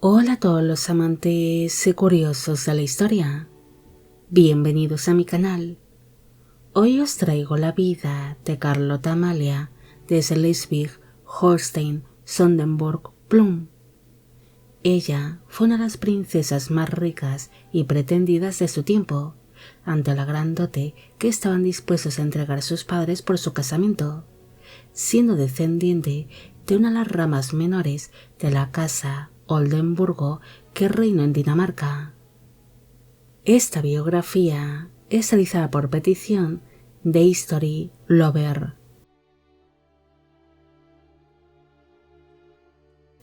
Hola a todos los amantes y curiosos de la historia. Bienvenidos a mi canal. Hoy os traigo la vida de Carlota Amalia de Schleswig-Holstein-Sonderburg-Plön. Ella fue una de las princesas más ricas y pretendidas de su tiempo, ante la gran dote que estaban dispuestos a entregar sus padres por su casamiento, siendo descendiente de una de las ramas menores de la casa Oldenburgo que reinó en Dinamarca. Esta biografía es realizada por petición de History Lover.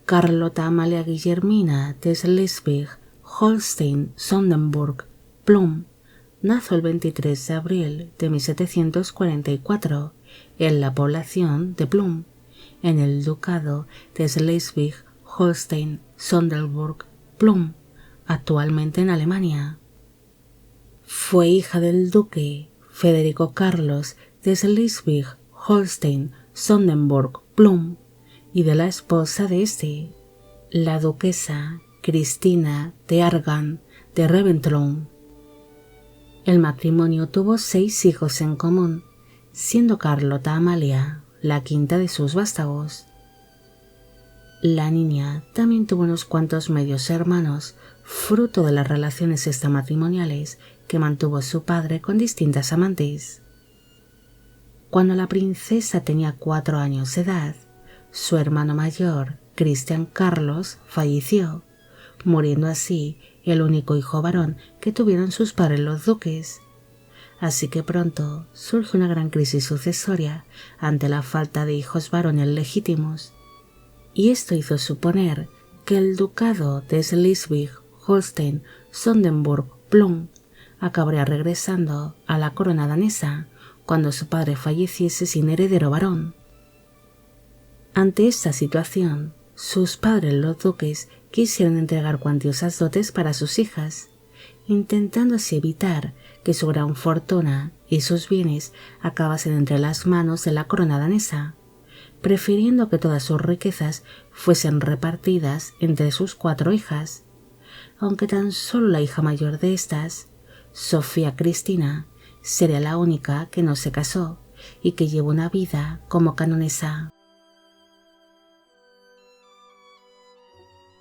Carlota Amalia Guillermina de Schleswig-Holstein-Sonderburg-Plön nació el 23 de abril de 1744 en la población de Plön, en el ducado de Schleswig-Holstein-Sonderburg-Plön, actualmente en Alemania. Fue hija del duque Federico Carlos de Schleswig-Holstein-Sonderburg-Plön y de la esposa de este, la duquesa Cristina de Argan de Reventlow. El matrimonio tuvo 6 hijos en común, siendo Carlota Amalia la quinta de sus vástagos. La niña también tuvo unos cuantos medios hermanos, fruto de las relaciones extramatrimoniales que mantuvo su padre con distintas amantes. Cuando la princesa tenía 4 años de edad, su hermano mayor, Cristian Carlos, falleció, muriendo así el único hijo varón que tuvieron sus padres los duques. Así que pronto surge una gran crisis sucesoria ante la falta de hijos varones legítimos, y esto hizo suponer que el ducado de Schleswig-Holstein-Sonderburg-Plön acabaría regresando a la corona danesa cuando su padre falleciese sin heredero varón. Ante esta situación, sus padres los duques quisieron entregar cuantiosas dotes para sus hijas, intentando así evitar que su gran fortuna y sus bienes acabasen entre las manos de la corona danesa, prefiriendo que todas sus riquezas fuesen repartidas entre sus 4 hijas, aunque tan solo la hija mayor de estas, Sofía Cristina, sería la única que no se casó y que llevó una vida como canonesa.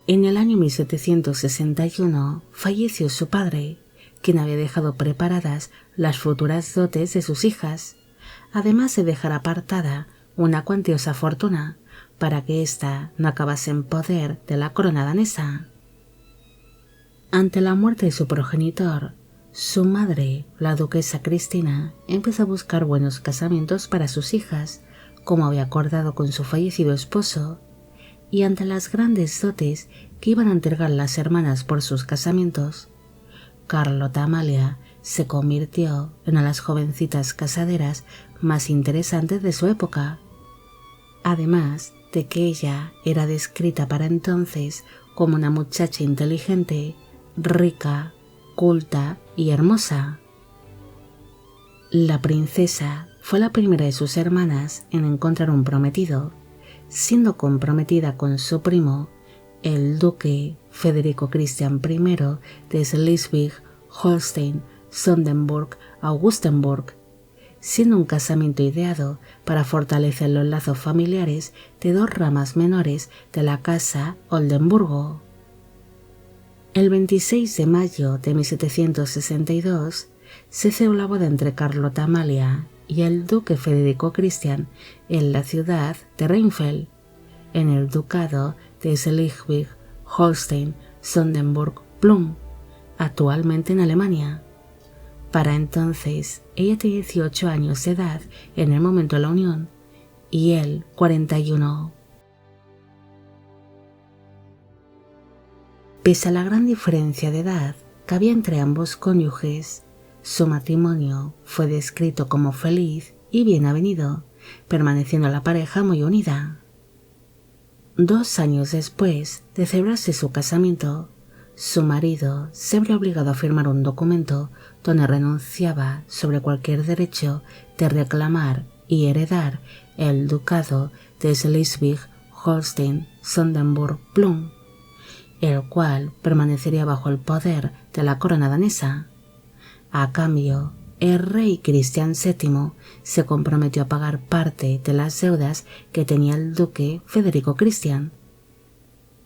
En el año 1761 falleció su padre, quien había dejado preparadas las futuras dotes de sus hijas, además de dejar apartada una cuantiosa fortuna para que ésta no acabase en poder de la corona danesa. Ante la muerte de su progenitor, su madre, la duquesa Cristina, empezó a buscar buenos casamientos para sus hijas, como había acordado con su fallecido esposo, y ante las grandes dotes que iban a entregar las hermanas por sus casamientos, Carlota Amalia se convirtió en una de las jovencitas casaderas más interesantes de su época, además de que ella era descrita para entonces como una muchacha inteligente, rica, culta y hermosa. La princesa fue la primera de sus hermanas en encontrar un prometido, siendo comprometida con su primo, el duque Federico Cristian I de Schleswig-Holstein-Sonderburg-Augustenburg, siendo un casamiento ideado para fortalecer los lazos familiares de 2 ramas menores de la casa Oldenburgo. El 26 de mayo de 1762 se celebró la boda entre Carlota Amalia y el duque Federico Cristian en la ciudad de Rheinfeld, en el ducado de Schleswig-Holstein-Sonderburg-Plön, actualmente en Alemania. Para entonces ella tenía 18 años de edad en el momento de la unión y él 41. Pese a la gran diferencia de edad que había entre ambos cónyuges, su matrimonio fue descrito como feliz y bien avenido, permaneciendo la pareja muy unida. 2 años después de celebrarse su casamiento, su marido se vio obligado a firmar un documento donde renunciaba sobre cualquier derecho de reclamar y heredar el ducado de Schleswig-Holstein-Sonderburg-Plön, el cual permanecería bajo el poder de la corona danesa. A cambio, el rey Cristian VII se comprometió a pagar parte de las deudas que tenía el duque Federico Cristian.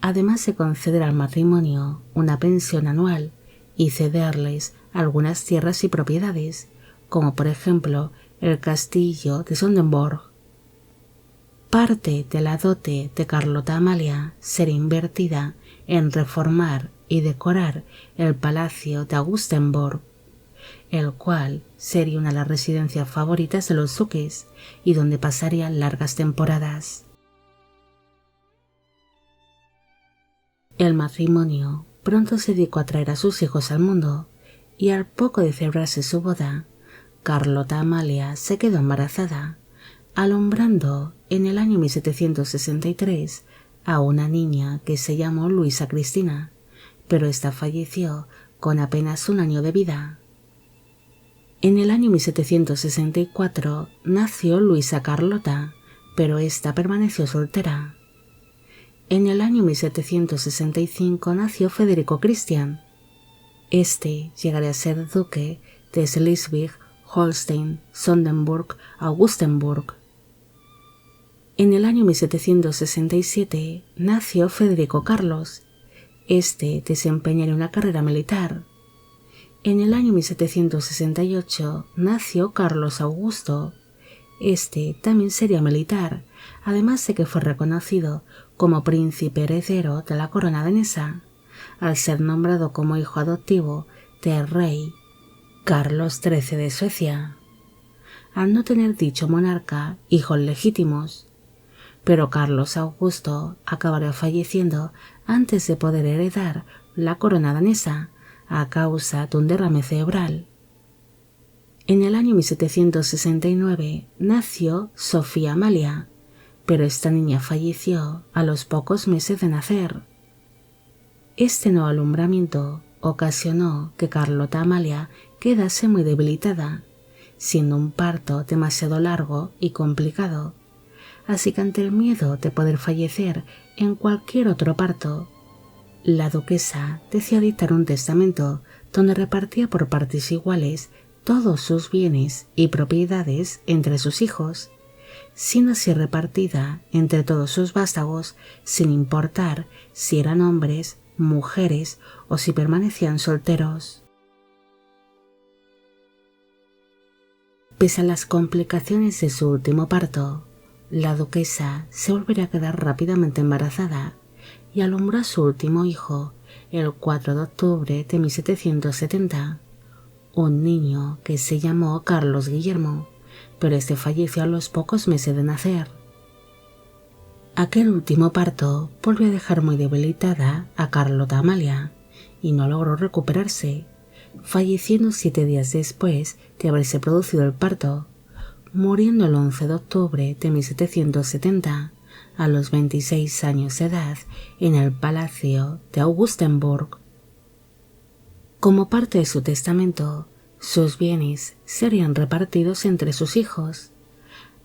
Además de conceder al matrimonio una pensión anual y cederles algunas tierras y propiedades, como por ejemplo el castillo de Sonderburg. Parte de la dote de Carlota Amalia sería invertida en reformar y decorar el palacio de Augustenborg, el cual sería una de las residencias favoritas de los duques y donde pasarían largas temporadas. El matrimonio pronto se dedicó a traer a sus hijos al mundo y al poco de celebrarse su boda, Carlota Amalia se quedó embarazada, alumbrando en el año 1763 a una niña que se llamó Luisa Cristina, pero ésta falleció con apenas un año de vida. En el año 1764 nació Luisa Carlota, pero ésta permaneció soltera. En el año 1765 nació Federico Cristian. Este llegaría a ser duque de Schleswig, Holstein, Sonderburg, Augustenburg. En el año 1767 nació Federico Carlos. Este desempeñaría una carrera militar. En el año 1768 nació Carlos Augusto. Este también sería militar, además de que fue reconocido como príncipe heredero de la corona danesa, al ser nombrado como hijo adoptivo del rey Carlos XIII de Suecia, al no tener dicho monarca hijos legítimos. Pero Carlos Augusto acabaría falleciendo antes de poder heredar la corona danesa a causa de un derrame cerebral. En el año 1769 nació Sofía Amalia, pero esta niña falleció a los pocos meses de nacer. Este nuevo alumbramiento ocasionó que Carlota Amalia quedase muy debilitada, siendo un parto demasiado largo y complicado, así que ante el miedo de poder fallecer en cualquier otro parto, la duquesa decidió dictar un testamento donde repartía por partes iguales todos sus bienes y propiedades entre sus hijos, siendo así repartida entre todos sus vástagos sin importar si eran hombres, mujeres o si permanecían solteros. Pese a las complicaciones de su último parto, la duquesa se volvería a quedar rápidamente embarazada y alumbró a su último hijo el 4 de octubre de 1770, un niño que se llamó Carlos Guillermo, pero este falleció a los pocos meses de nacer. Aquel último parto volvió a dejar muy debilitada a Carlota Amalia y no logró recuperarse, falleciendo 7 días después de haberse producido el parto, muriendo el 11 de octubre de 1770 a los 26 años de edad en el palacio de Augustenburg. Como parte de su testamento, sus bienes serían repartidos entre sus hijos,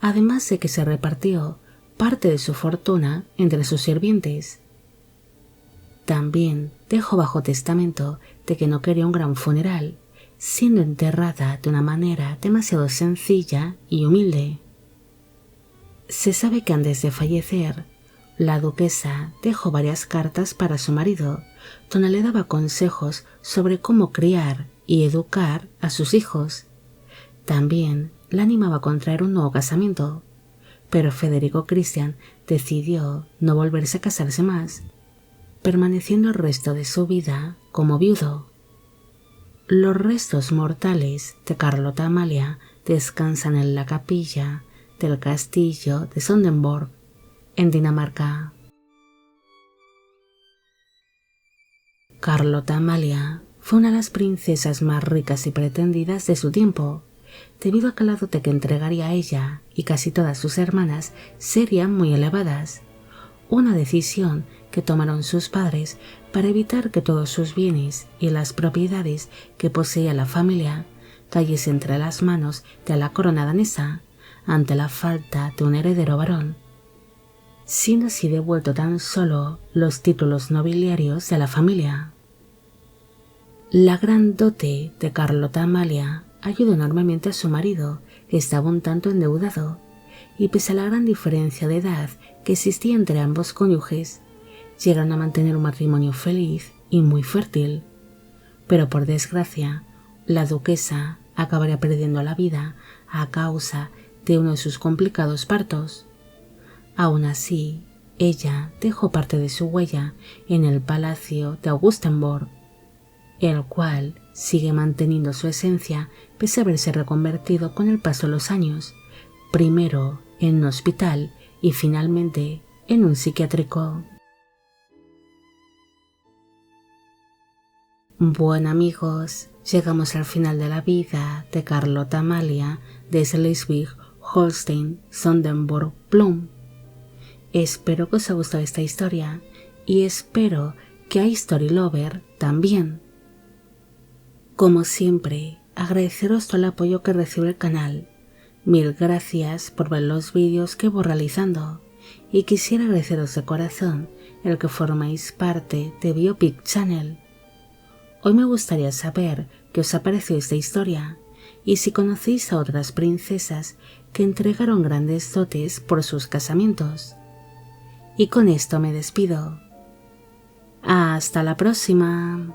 además de que se repartió parte de su fortuna entre sus sirvientes. También dejó bajo testamento de que no quería un gran funeral, siendo enterrada de una manera demasiado sencilla y humilde. Se sabe que antes de fallecer, la duquesa dejó varias cartas para su marido, donde le daba consejos sobre cómo criar y educar a sus hijos. También la animaba a contraer un nuevo casamiento, pero Federico Cristian decidió no volverse a casarse más, permaneciendo el resto de su vida como viudo. Los restos mortales de Carlota Amalia descansan en la capilla del castillo de Sonderburg, en Dinamarca. Carlota Amalia fue una de las princesas más ricas y pretendidas de su tiempo, debido a que la dote que entregaría a ella y casi todas sus hermanas serían muy elevadas, una decisión que tomaron sus padres para evitar que todos sus bienes y las propiedades que poseía la familia cayesen entre las manos de la corona danesa ante la falta de un heredero varón. siendo así devuelto tan solo los títulos nobiliarios de la familia. La gran dote de Carlota Amalia ayudó enormemente a su marido, que estaba un tanto endeudado, y pese a la gran diferencia de edad que existía entre ambos cónyuges, llegaron a mantener un matrimonio feliz y muy fértil. Pero por desgracia, la duquesa acabaría perdiendo la vida a causa de uno de sus complicados partos. Aún así, ella dejó parte de su huella en el palacio de Augustenborg, el cual sigue manteniendo su esencia pese a haberse reconvertido con el paso de los años, primero en un hospital y finalmente en un psiquiátrico. Bueno amigos, llegamos al final de la vida de Carlota Amalia de Schleswig-Holstein-Sonderburg-Plum. Espero que os haya gustado esta historia y espero que a History Lover también. Como siempre, agradeceros todo el apoyo que recibe el canal. Mil gracias por ver los vídeos que voy realizando y quisiera agradeceros de corazón el que formáis parte de Biopic Channel. Hoy me gustaría saber qué os ha parecido esta historia y si conocéis a otras princesas que entregaron grandes dotes por sus casamientos. Y con esto me despido. Hasta la próxima.